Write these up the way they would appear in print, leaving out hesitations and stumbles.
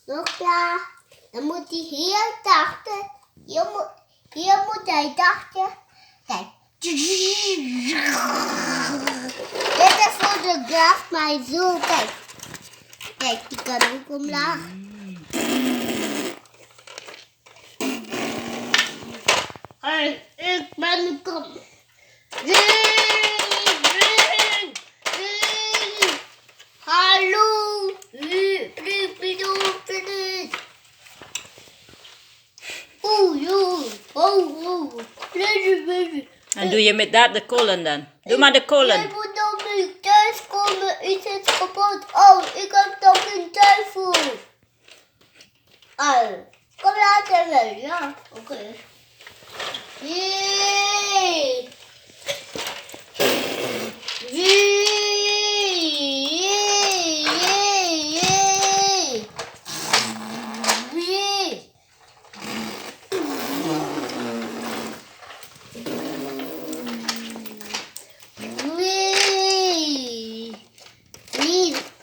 Nog klaar. Dan moet hij hier dachten. Hier moet hij dachten. Kijk. Dit is voor de graf, maar zo. Kijk. Kijk, die kan ook omlaag. Hey, ik ben de kom. Hallo. En doe je met dat de kolen dan? Doe maar de kolen. Ik moet op mijn thuis komen. Iets is kapot. Oh, ik heb toch geen tijd voor. Kom later wel. Ja, oké. Yay!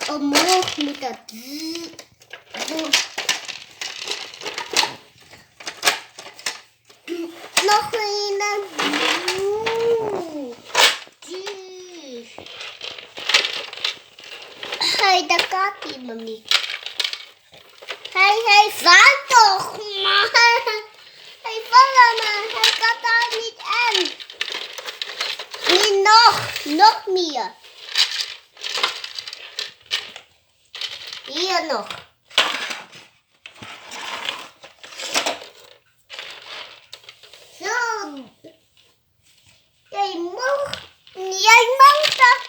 Omhoog moet dat. Nog een. Hey, dat gaat hij nog niet. Hij valt toch, man. Hij valt maar. Hij gaat daar niet in. Nee, nog meer. Hier nog. Zo. Jij mag dat